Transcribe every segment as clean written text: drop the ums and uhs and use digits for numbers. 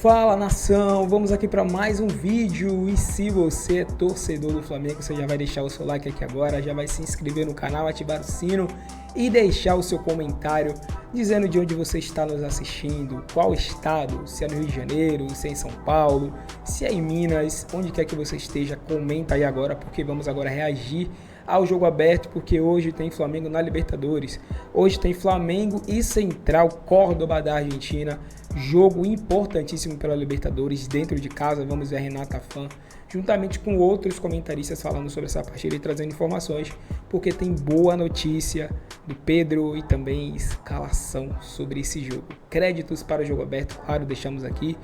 Fala nação, vamos aqui para mais um vídeo e se você é torcedor do Flamengo, você já vai deixar o seu like aqui agora, já vai se inscrever no canal, ativar o sino e deixar o seu comentário dizendo de onde você está nos assistindo, qual estado, se é no Rio de Janeiro, se é em São Paulo, se é em Minas, onde quer que você esteja, comenta aí agora porque vamos agora reagir ao jogo aberto, porque hoje tem Flamengo na Libertadores, hoje tem Flamengo e Central Córdoba da Argentina, jogo importantíssimo pela Libertadores, dentro de casa. Vamos ver a Renata Fã, juntamente com outros comentaristas falando sobre essa partida e trazendo informações, porque tem boa notícia do Pedro e também escalação sobre esse jogo. Créditos para o jogo aberto, claro, deixamos aqui,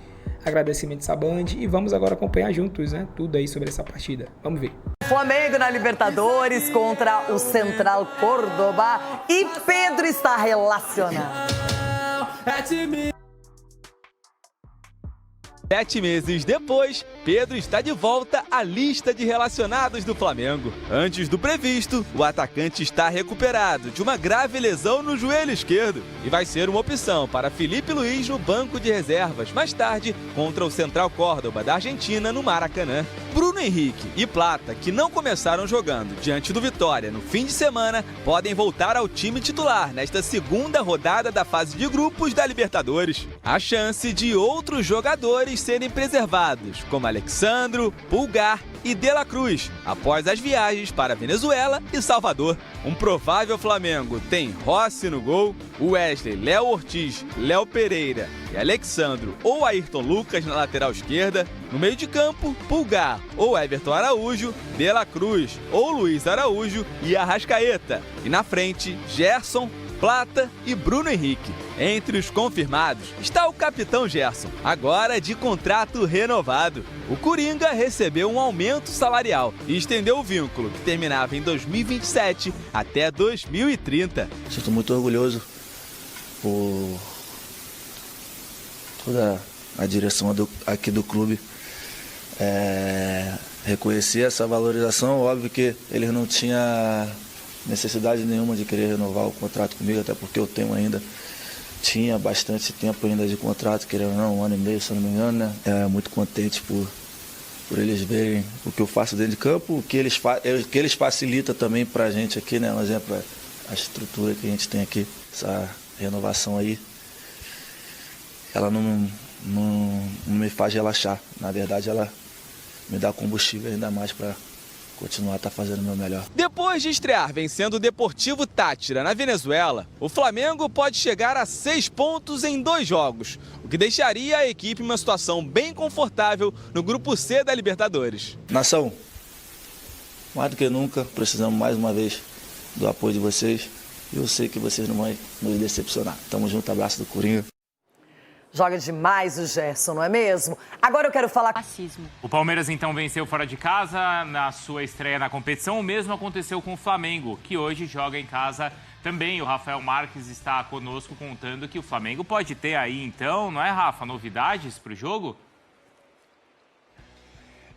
agradecimentos à Band e vamos agora acompanhar juntos, né, tudo aí sobre essa partida. Vamos ver. Flamengo na Libertadores contra o Central Córdoba e Pedro está relacionado. 7 meses depois, Pedro está de volta à lista de relacionados do Flamengo. Antes do previsto, o atacante está recuperado de uma grave lesão no joelho esquerdo e vai ser uma opção para Felipe Luiz no banco de reservas mais tarde contra o Central Córdoba da Argentina no Maracanã. Bruno Henrique e Plata, que não começaram jogando diante do Vitória no fim de semana, podem voltar ao time titular nesta segunda rodada da fase de grupos da Libertadores. A chance de outros jogadores serem preservados, como Alexandro, Pulgar e De La Cruz, após as viagens para Venezuela e Salvador. Um provável Flamengo tem Rossi no gol, Wesley, Léo Ortiz, Léo Pereira e Alexandro ou Ayrton Lucas na lateral esquerda. No meio de campo, Pulgar ou Everton Araújo, De La Cruz ou Luiz Araújo e Arrascaeta. E na frente, Gerson, Plata e Bruno Henrique. Entre os confirmados está o capitão Gerson, agora de contrato renovado. O Coringa recebeu um aumento salarial e estendeu o vínculo, que terminava em 2027 até 2030. Sinto muito orgulhoso por toda a direção aqui do clube reconhecer essa valorização. Óbvio que eles não tinham necessidade nenhuma de querer renovar o contrato comigo, até porque eu tinha bastante tempo ainda de contrato, querendo ou não, 1 ano e meio, se não me engano, né? Muito contente por eles verem o que eu faço dentro de campo, o que eles facilitam também pra gente aqui, né? Um exemplo é a estrutura que a gente tem aqui, essa renovação aí, ela não me faz relaxar, na verdade ela me dá combustível ainda mais para continuar fazendo o meu melhor. Depois de estrear vencendo o Deportivo Táchira na Venezuela, o Flamengo pode chegar a 6 pontos em 2 jogos, o que deixaria a equipe em uma situação bem confortável no Grupo C da Libertadores. Nação, mais do que nunca, precisamos mais uma vez do apoio de vocês e eu sei que vocês não vão nos decepcionar. Tamo junto, abraço do Coringa. Joga demais o Gerson, não é mesmo? Agora eu quero falar... Racismo. O Palmeiras, então, venceu fora de casa na sua estreia na competição. O mesmo aconteceu com o Flamengo, que hoje joga em casa também. O Rafael Marques está conosco contando que o Flamengo pode ter aí, então, não é, Rafa, novidades para o jogo?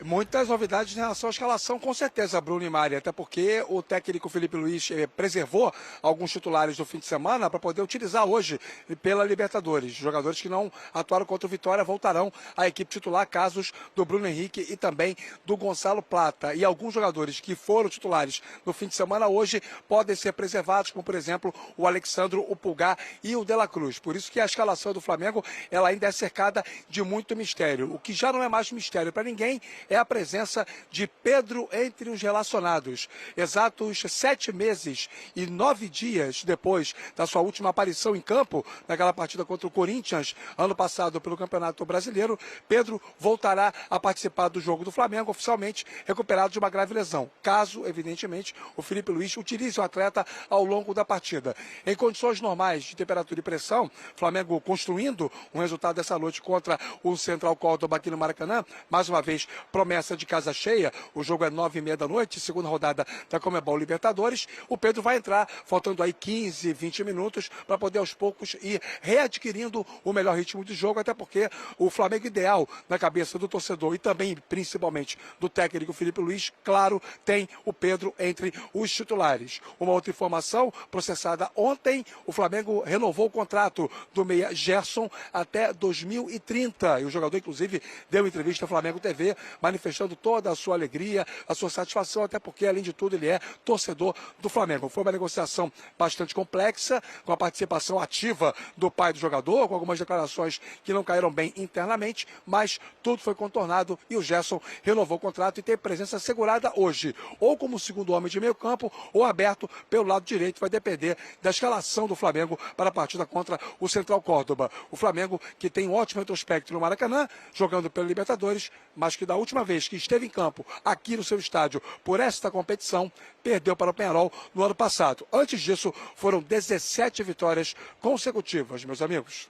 Muitas novidades em relação à escalação, com certeza, Bruno e Mari, até porque o técnico Felipe Luiz preservou alguns titulares do fim de semana para poder utilizar hoje pela Libertadores. Jogadores que não atuaram contra o Vitória voltarão à equipe titular, casos do Bruno Henrique e também do Gonçalo Plata. E alguns jogadores que foram titulares no fim de semana hoje podem ser preservados, como por exemplo o Alexandro, o Pulgar e o De La Cruz. Por isso que a escalação do Flamengo ela ainda é cercada de muito mistério. O que já não é mais mistério para ninguém é a presença de Pedro entre os relacionados. Exatos 7 meses e 9 dias depois da sua última aparição em campo, naquela partida contra o Corinthians, ano passado pelo Campeonato Brasileiro, Pedro voltará a participar do jogo do Flamengo, oficialmente recuperado de uma grave lesão, caso, evidentemente, o Felipe Luiz utilize o atleta ao longo da partida. Em condições normais de temperatura e pressão, Flamengo construindo um resultado dessa noite contra o Central Córdoba aqui no Maracanã, mais uma vez promessa de casa cheia, o jogo é 9h30 da noite, segunda rodada da Conmebol Libertadores, o Pedro vai entrar, faltando aí 15, 20 minutos, para poder aos poucos ir readquirindo o melhor ritmo de jogo, até porque o Flamengo ideal na cabeça do torcedor e também, principalmente, do técnico Felipe Luiz, claro, tem o Pedro entre os titulares. Uma outra informação processada ontem, o Flamengo renovou o contrato do meia Gerson até 2030. E o jogador, inclusive, deu entrevista ao Flamengo TV, manifestando toda a sua alegria, a sua satisfação, até porque, além de tudo, ele é torcedor do Flamengo. Foi uma negociação bastante complexa, com a participação ativa do pai do jogador, com algumas declarações que não caíram bem internamente, mas tudo foi contornado e o Gerson renovou o contrato e tem presença assegurada hoje, ou como segundo homem de meio campo, ou aberto pelo lado direito, vai depender da escalação do Flamengo para a partida contra o Central Córdoba. O Flamengo que tem um ótimo retrospecto no Maracanã, jogando pela Libertadores, mas que da última vez que esteve em campo, aqui no seu estádio, por esta competição, perdeu para o Peñarol no ano passado. Antes disso, foram 17 vitórias consecutivas, meus amigos.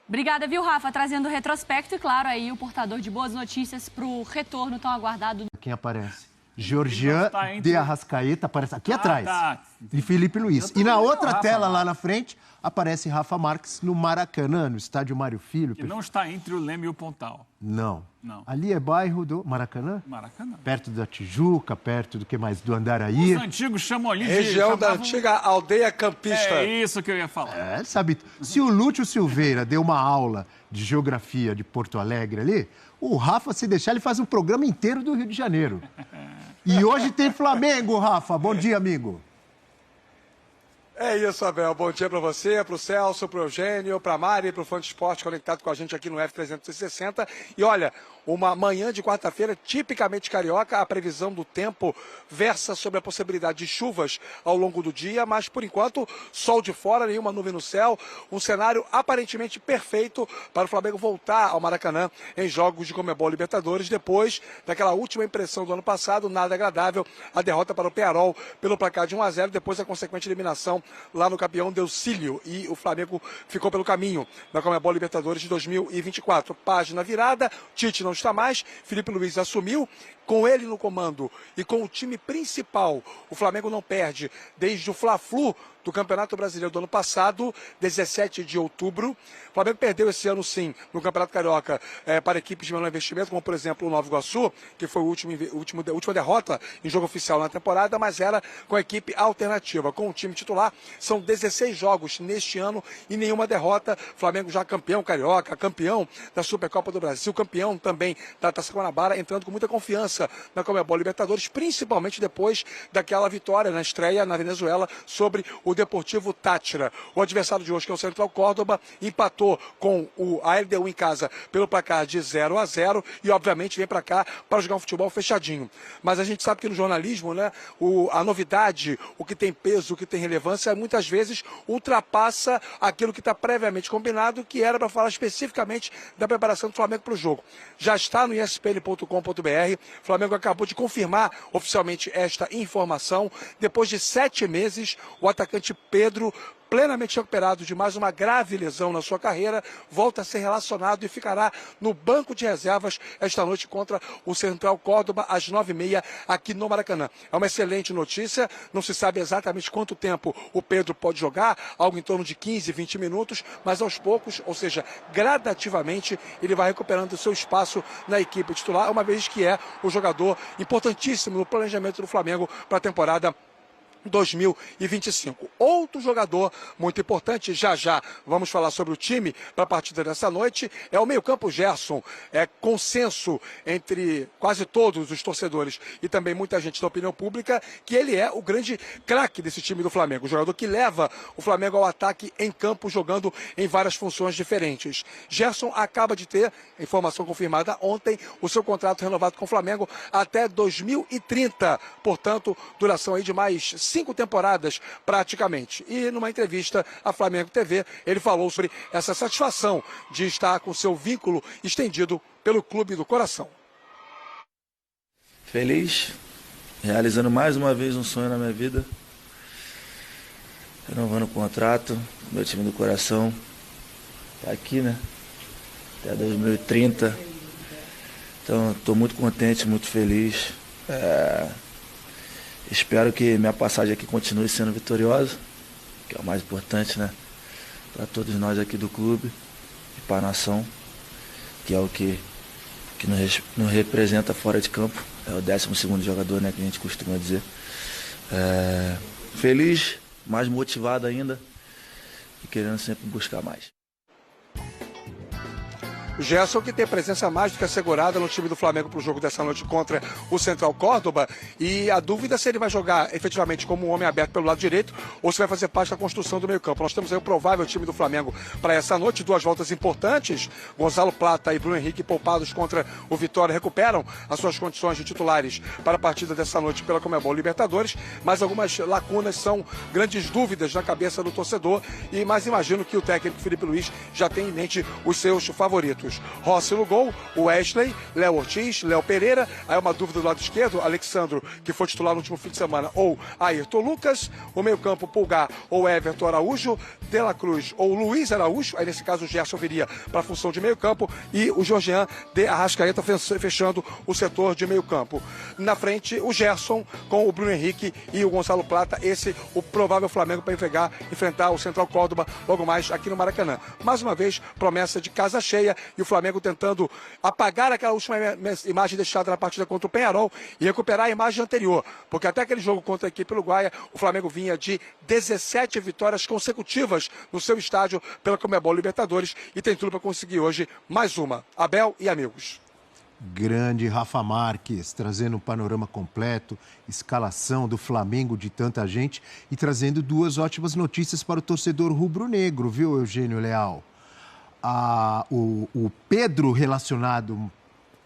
Obrigada, viu, Rafa? Trazendo o retrospecto e, claro, aí o portador de boas notícias para o retorno tão aguardado. Quem aparece? Georgian de Arrascaeta aparece aqui atrás. E Felipe Luiz. E na outra tela, lá na frente, aparece Rafa Marques no Maracanã, no estádio Mário Filho. Que não está entre o Leme e o Pontal. Não. Não. Ali é bairro do Maracanã? Maracanã. Perto da Tijuca, perto do que mais? Do Andaraí. Os antigos chamam ali de... Região da antiga aldeia campista. É isso que eu ia falar. É, sabe, se o Lúcio Silveira deu uma aula de geografia de Porto Alegre ali, o Rafa, se deixar, ele faz um programa inteiro do Rio de Janeiro. E hoje tem Flamengo, Rafa. Bom dia, amigo. É isso, Abel. Bom dia para você, para o Celso, para o Eugênio, para a Mari, para o Fã de Esporte conectado com a gente aqui no F360. E olha, uma manhã de quarta-feira tipicamente carioca, a previsão do tempo versa sobre a possibilidade de chuvas ao longo do dia, mas por enquanto, sol de fora, nenhuma nuvem no céu, um cenário aparentemente perfeito para o Flamengo voltar ao Maracanã em jogos de Conmebol Libertadores, depois daquela última impressão do ano passado, nada agradável, a derrota para o Peñarol pelo placar de 1-0, depois a consequente eliminação lá no campeão Delcílio, e o Flamengo ficou pelo caminho na Conmebol Libertadores de 2024. Página virada, Tite não está mais, Felipe Luiz assumiu, com ele no comando e com o time principal, o Flamengo não perde desde o Fla-Flu do Campeonato Brasileiro do ano passado, 17 de outubro. O Flamengo perdeu esse ano, sim, no Campeonato Carioca para equipes de menor investimento, como, por exemplo, o Nova Iguaçu, que foi a última derrota em jogo oficial na temporada, mas era com a equipe alternativa. Com o time titular, são 16 jogos neste ano e nenhuma derrota. Flamengo já campeão carioca, campeão da Supercopa do Brasil, campeão também da Taça Guanabara, entrando com muita confiança na Conmebol Libertadores, principalmente depois daquela vitória na estreia na Venezuela sobre o Deportivo Táchira. O adversário de hoje, que é o Central Córdoba, empatou com a LDU em casa pelo placar de 0-0 e, obviamente, vem para cá para jogar um futebol fechadinho. Mas a gente sabe que no jornalismo, né, a novidade, o que tem peso, o que tem relevância, muitas vezes ultrapassa aquilo que está previamente combinado, que era para falar especificamente da preparação do Flamengo para o jogo. Já está no espn.com.br. O Flamengo acabou de confirmar oficialmente esta informação. Depois de 7 meses, o atacante Pedro, plenamente recuperado de mais uma grave lesão na sua carreira, volta a ser relacionado e ficará no banco de reservas esta noite contra o Central Córdoba, às 9h30, aqui no Maracanã. É uma excelente notícia, não se sabe exatamente quanto tempo o Pedro pode jogar, algo em torno de 15, 20 minutos, mas aos poucos, ou seja, gradativamente, ele vai recuperando o seu espaço na equipe titular, uma vez que é o jogador importantíssimo no planejamento do Flamengo para a temporada 2025. Outro jogador muito importante, já vamos falar sobre o time para a partida dessa noite, é o meio-campo Gerson. É consenso entre quase todos os torcedores e também muita gente da opinião pública que ele é o grande craque desse time do Flamengo, o jogador que leva o Flamengo ao ataque em campo, jogando em várias funções diferentes. Gerson acaba de ter, informação confirmada ontem, o seu contrato renovado com o Flamengo até 2030, portanto, duração aí de mais 5 temporadas praticamente. E numa entrevista à Flamengo TV, ele falou sobre essa satisfação de estar com seu vínculo estendido pelo clube do coração. Feliz, realizando mais uma vez um sonho na minha vida, renovando o contrato, meu time do coração, tá aqui, né? Até 2030. Então, estou muito contente, muito feliz. Espero que minha passagem aqui continue sendo vitoriosa, que é o mais importante, né? Para todos nós aqui do clube e para a nação, que é o que nos representa fora de campo. É o 12º jogador, né, que a gente costuma dizer. Feliz, mais motivado ainda e querendo sempre buscar mais. O Gerson, que tem presença mais do que assegurada no time do Flamengo para o jogo dessa noite contra o Central Córdoba. E a dúvida é se ele vai jogar efetivamente como um homem aberto pelo lado direito ou se vai fazer parte da construção do meio-campo. Nós temos aí o provável time do Flamengo para essa noite. 2 voltas importantes. Gonzalo Plata e Bruno Henrique, poupados contra o Vitória, recuperam as suas condições de titulares para a partida dessa noite pela Conmebol Libertadores. Mas algumas lacunas são grandes dúvidas na cabeça do torcedor. Mas imagino que o técnico Felipe Luiz já tem em mente os seus favoritos. Rossi no gol, o Wesley, Léo Ortiz, Léo Pereira. Aí uma dúvida do lado esquerdo, Alexandro, que foi titular no último fim de semana, ou Ayrton Lucas. O meio-campo, Pulgar ou Everton Araújo, De La Cruz ou Luiz Araújo. Aí nesse caso o Gerson viria para a função de meio-campo e o Jorgean de Arrascaeta fechando o setor de meio-campo. Na frente, o Gerson com o Bruno Henrique e o Gonzalo Plata. Esse o provável Flamengo para enfrentar o Central Córdoba logo mais aqui no Maracanã. Mais uma vez, promessa de casa cheia. E o Flamengo tentando apagar aquela última imagem deixada na partida contra o Peñarol e recuperar a imagem anterior. Porque até aquele jogo contra a equipe uruguaia, o Flamengo vinha de 17 vitórias consecutivas no seu estádio pela Conmebol Libertadores e tem tudo para conseguir hoje mais uma. Abel e amigos. Grande Rafa Marques, trazendo um panorama completo, escalação do Flamengo de tanta gente e trazendo 2 ótimas notícias para o torcedor rubro-negro, viu, Eugênio Leal? O Pedro relacionado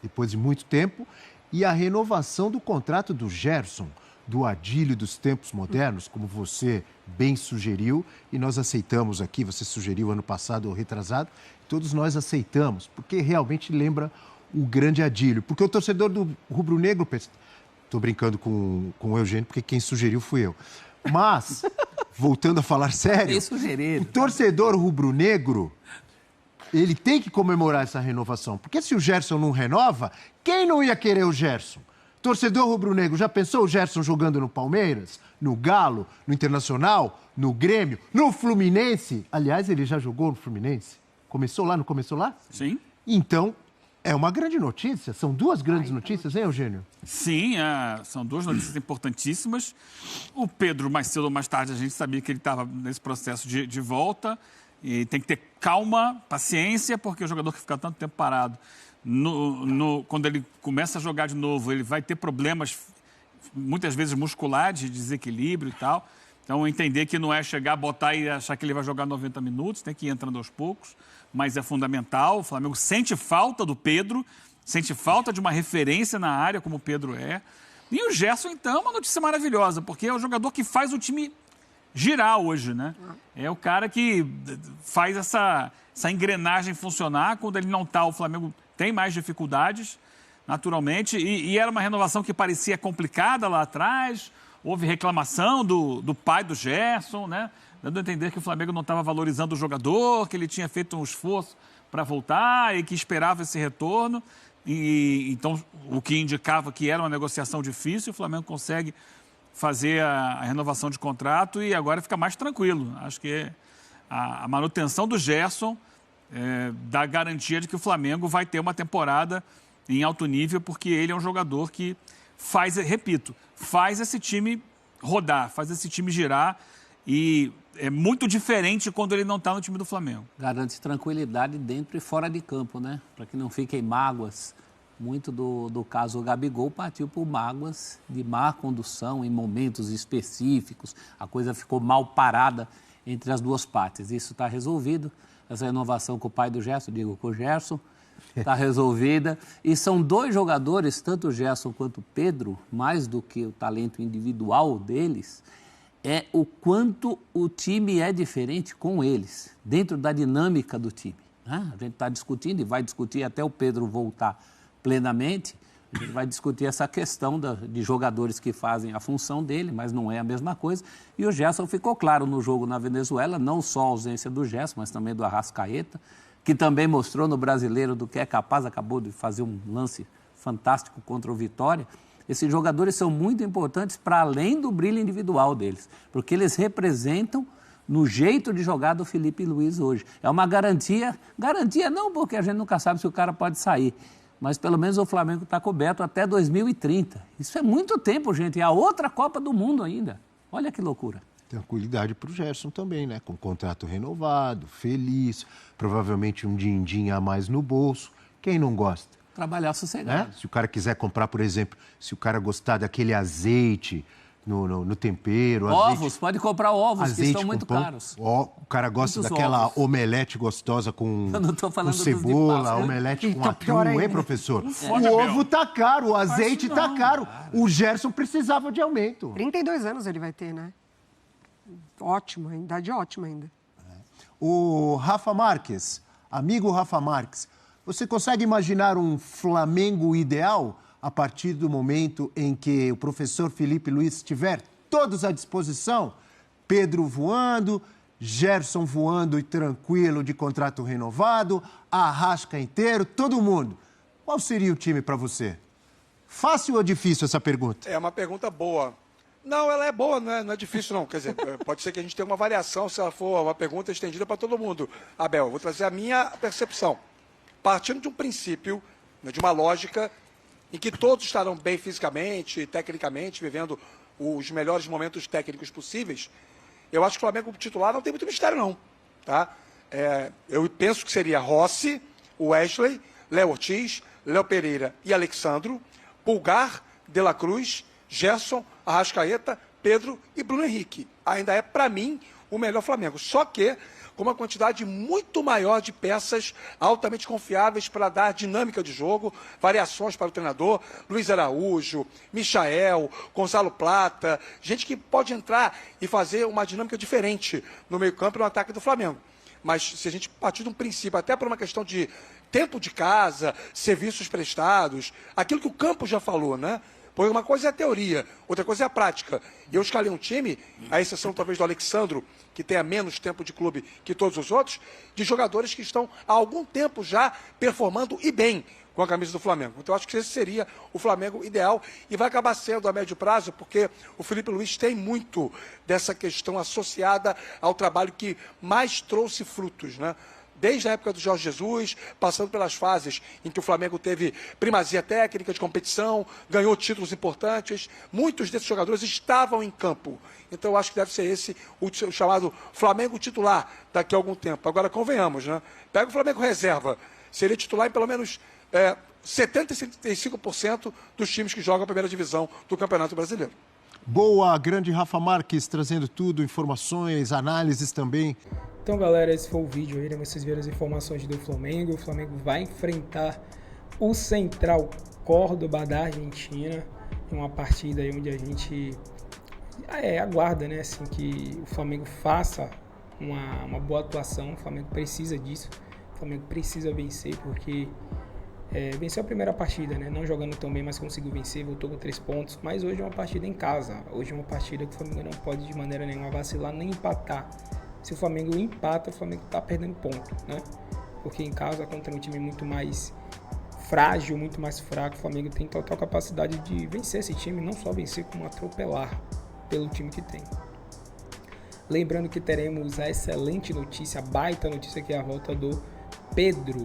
depois de muito tempo e a renovação do contrato do Gerson, do Adílio dos tempos modernos, como você bem sugeriu, e nós aceitamos aqui, você sugeriu ano passado ou retrasado, todos nós aceitamos, porque realmente lembra o grande Adílio. Porque o torcedor do rubro-negro, estou brincando com o Eugênio, porque quem sugeriu fui eu, mas, voltando a falar sério, o torcedor rubro-negro, ele tem que comemorar essa renovação, porque se o Gerson não renova, quem não ia querer o Gerson? Torcedor rubro-negro, já pensou o Gerson jogando no Palmeiras, no Galo, no Internacional, no Grêmio, no Fluminense? Aliás, ele já jogou no Fluminense. Começou lá, não começou lá? Sim. Então, é uma grande notícia. São 2 grandes notícias, hein, Eugênio? Sim, são 2 notícias importantíssimas. O Pedro, mais cedo ou mais tarde, a gente sabia que ele estava nesse processo de volta. E tem que ter calma, paciência, porque o jogador que fica tanto tempo parado, quando ele começa a jogar de novo, ele vai ter problemas, muitas vezes musculares, de desequilíbrio e tal. Então, entender que não é chegar, botar e achar que ele vai jogar 90 minutos, tem que ir entrando aos poucos, mas é fundamental. O Flamengo sente falta do Pedro, sente falta de uma referência na área, como o Pedro é. E o Gerson, então, é uma notícia maravilhosa, porque é o jogador que faz o time girar hoje, né? É o cara que faz essa engrenagem funcionar. Quando ele não está, o Flamengo tem mais dificuldades, naturalmente. E era uma renovação que parecia complicada lá atrás. Houve reclamação do pai do Gerson, né? Dando a entender que o Flamengo não estava valorizando o jogador, que ele tinha feito um esforço para voltar e que esperava esse retorno. E então, o que indicava que era uma negociação difícil, o Flamengo consegue fazer a renovação de contrato e agora fica mais tranquilo. Acho que a manutenção do Gerson dá garantia de que o Flamengo vai ter uma temporada em alto nível, porque ele é um jogador que faz esse time rodar, faz esse time girar e é muito diferente quando ele não está no time do Flamengo. Garante tranquilidade dentro e fora de campo, né? Para que não fiquem mágoas. Muito do caso Gabigol partiu por mágoas de má condução em momentos específicos. A coisa ficou mal parada entre as 2 partes. Isso está resolvido. Essa renovação com o pai do Gerson, digo com o Gerson, está resolvida. E são 2 jogadores, tanto o Gerson quanto o Pedro, mais do que o talento individual deles, é o quanto o time é diferente com eles, dentro da dinâmica do time. A gente está discutindo e vai discutir até o Pedro voltar plenamente, a gente vai discutir essa questão de jogadores que fazem a função dele, mas não é a mesma coisa. E o Gerson ficou claro no jogo na Venezuela, não só a ausência do Gerson, mas também do Arrascaeta, que também mostrou no Brasileiro do que é capaz, acabou de fazer um lance fantástico contra o Vitória, esses jogadores são muito importantes para além do brilho individual deles, porque eles representam no jeito de jogar do Felipe Luiz hoje. É uma garantia não porque a gente nunca sabe se o cara pode sair, mas pelo menos o Flamengo está coberto até 2030. Isso é muito tempo, gente, é a outra Copa do Mundo ainda. Olha que loucura. Tranquilidade para o Gerson também, né? Com contrato renovado, feliz, provavelmente um din-din a mais no bolso. Quem não gosta? Trabalhar sossegado. Né? Se o cara quiser comprar, por exemplo, se o cara gostar daquele azeite no tempero... Ovos, azeite, pode comprar ovos, que estão muito pão, caros. O cara gosta Muitos daquela ovos. omelete gostosa com, Eu não tô falando com dos de cebola, pasta, né? omelete com Então, pior atum, ainda. hein, professor? Fode, O Abel. ovo tá caro, o azeite tá caro. O Gerson precisava de aumento. 32 anos ele vai ter, né? Ótimo, idade ótima ainda. O Rafa Marques, amigo Rafa Marques, você consegue imaginar um Flamengo ideal a partir do momento em que o professor Felipe Luiz estiver todos à disposição? Pedro voando, Gerson voando e tranquilo de contrato renovado, Arrasca inteiro, todo mundo. Qual seria o time para você? Fácil ou difícil essa pergunta? É uma pergunta boa. Não, ela é boa, não é difícil não. Quer dizer, pode ser que a gente tenha uma variação se ela for uma pergunta estendida para todo mundo. Abel, eu vou trazer a minha percepção. Partindo de um princípio, né, de uma lógica em que todos estarão bem fisicamente e tecnicamente, vivendo os melhores momentos técnicos possíveis, eu acho que o Flamengo titular não tem muito mistério não. Tá? Eu penso que seria Rossi, Wesley, Léo Ortiz, Léo Pereira e Alexandro, Pulgar, De La Cruz, Gerson, Arrascaeta, Pedro e Bruno Henrique. Ainda é, para mim, o melhor Flamengo. Só que com uma quantidade muito maior de peças altamente confiáveis para dar dinâmica de jogo, variações para o treinador, Luiz Araújo, Michael, Gonzalo Plata, gente que pode entrar e fazer uma dinâmica diferente no meio-campo e no ataque do Flamengo. Mas se a gente partir de um princípio, até por uma questão de tempo de casa, serviços prestados, aquilo que o Campos já falou, né? Porque uma coisa é a teoria, outra coisa é a prática. E eu escalei um time, à exceção talvez do Alexandro, que tenha menos tempo de clube que todos os outros, de jogadores que estão há algum tempo já performando e bem com a camisa do Flamengo. Então eu acho que esse seria o Flamengo ideal e vai acabar sendo a médio prazo, porque o Felipe Luiz tem muito dessa questão associada ao trabalho que mais trouxe frutos, né? Desde a época do Jorge Jesus, passando pelas fases em que o Flamengo teve primazia técnica de competição, ganhou títulos importantes, muitos desses jogadores estavam em campo. Então eu acho que deve ser esse o chamado Flamengo titular daqui a algum tempo. Agora, convenhamos, né? Pega o Flamengo reserva, seria titular em pelo menos 70% e 75% dos times que jogam a primeira divisão do Campeonato Brasileiro. Boa, grande Rafa Marques, trazendo tudo, informações, análises também. Então, galera, esse foi o vídeo aí, né? Vocês viram as informações do Flamengo. O Flamengo vai enfrentar o Central Córdoba da Argentina. É uma partida aí onde a gente aguarda, né? Assim, que o Flamengo faça uma boa atuação. O Flamengo precisa disso. O Flamengo precisa vencer, porque venceu a primeira partida, né? Não jogando tão bem, mas conseguiu vencer, voltou com 3 pontos. Mas hoje é uma partida em casa. Hoje é uma partida que o Flamengo não pode de maneira nenhuma vacilar nem empatar. Se o Flamengo empata, o Flamengo está perdendo ponto, né? Porque em casa, contra um time muito mais frágil, muito mais fraco, o Flamengo tem total capacidade de vencer esse time, não só vencer, como atropelar pelo time que tem. Lembrando que teremos a excelente notícia, a baita notícia, que é a volta do Pedro,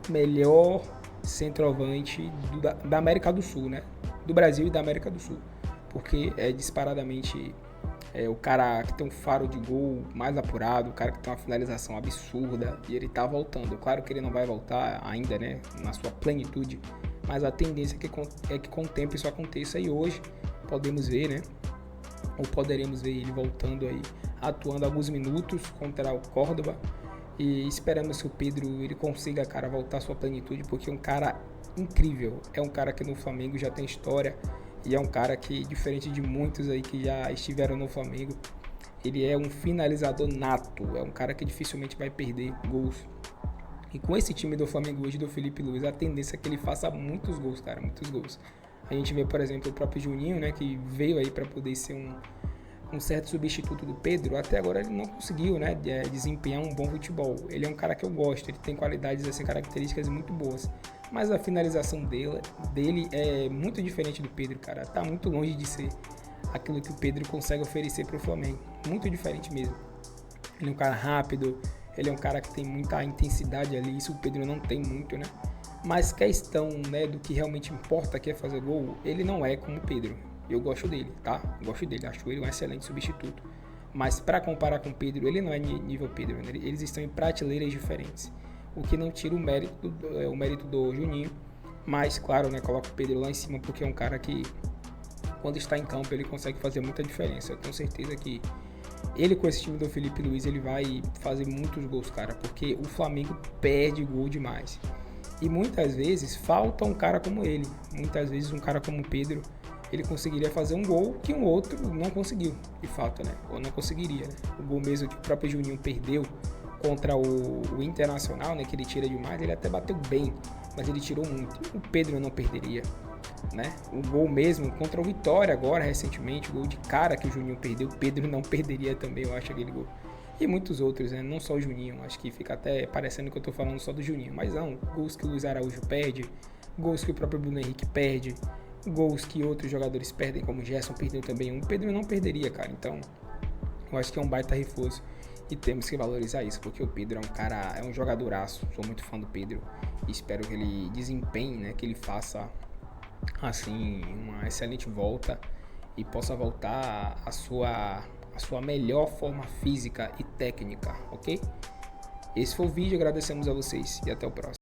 melhor centroavante da América do Sul, né? Do Brasil e da América do Sul. Porque é disparadamente o cara que tem um faro de gol mais apurado, o cara que tem uma finalização absurda, e ele tá voltando. Claro que ele não vai voltar ainda, né, na sua plenitude, mas a tendência é que com o tempo isso aconteça, e hoje podemos ver, né, ou poderemos ver ele voltando aí, atuando alguns minutos contra o Córdoba, e esperamos que o Pedro ele consiga, cara, voltar à sua plenitude, porque é um cara incrível, é um cara que no Flamengo já tem história, e é um cara que, diferente de muitos aí que já estiveram no Flamengo, ele é um finalizador nato, é um cara que dificilmente vai perder gols. E com esse time do Flamengo hoje, do Felipe Luiz, a tendência é que ele faça muitos gols, cara, muitos gols. A gente vê, por exemplo, o próprio Juninho, né, que veio aí para poder ser um certo substituto do Pedro. Até agora ele não conseguiu, né, desempenhar um bom futebol. Ele é um cara que eu gosto, ele tem qualidades, assim, características muito boas. mas a finalização dele é muito diferente do Pedro, cara. Tá muito longe de ser aquilo que o Pedro consegue oferecer pro Flamengo. Muito diferente mesmo. Ele é um cara rápido, ele é um cara que tem muita intensidade ali, isso o Pedro não tem muito, né? Mas questão, né, do que realmente importa, que é fazer gol, ele não é como o Pedro. Eu gosto dele, tá? Gosto dele, acho ele um excelente substituto. Mas para comparar com o Pedro, ele não é nível Pedro, né? Eles estão em prateleiras diferentes. O que não tira o mérito do Juninho, mas claro, né, coloca o Pedro lá em cima porque é um cara que, quando está em campo, ele consegue fazer muita diferença. Eu tenho certeza que ele, com esse time do Felipe Luiz, ele vai fazer muitos gols, cara, porque o Flamengo perde gol demais. E muitas vezes falta um cara como ele. Muitas vezes um cara como o Pedro, ele conseguiria fazer um gol que um outro não conseguiu, de fato, né? Ou não conseguiria, né? O gol mesmo que o próprio Juninho perdeu contra o Internacional, né? Que ele tira demais, ele até bateu bem, mas ele tirou muito. O Pedro não perderia, né? O gol mesmo contra o Vitória agora, recentemente, o gol de cara que o Juninho perdeu, o Pedro não perderia também, eu acho, aquele gol. E muitos outros, né? Não só o Juninho, acho que fica até parecendo que eu tô falando só do Juninho, mas não, gols que o Luiz Araújo perde, gols que o próprio Bruno Henrique perde, gols que outros jogadores perdem, como o Gerson perdeu também, o Pedro não perderia, cara. Então, eu acho que é um baita reforço e temos que valorizar isso, porque o Pedro é um cara, é um jogadoraço, sou muito fã do Pedro e espero que ele desempenhe, né, que ele faça, assim, uma excelente volta e possa voltar à sua melhor forma física e técnica, ok? Esse foi o vídeo, agradecemos a vocês e até o próximo.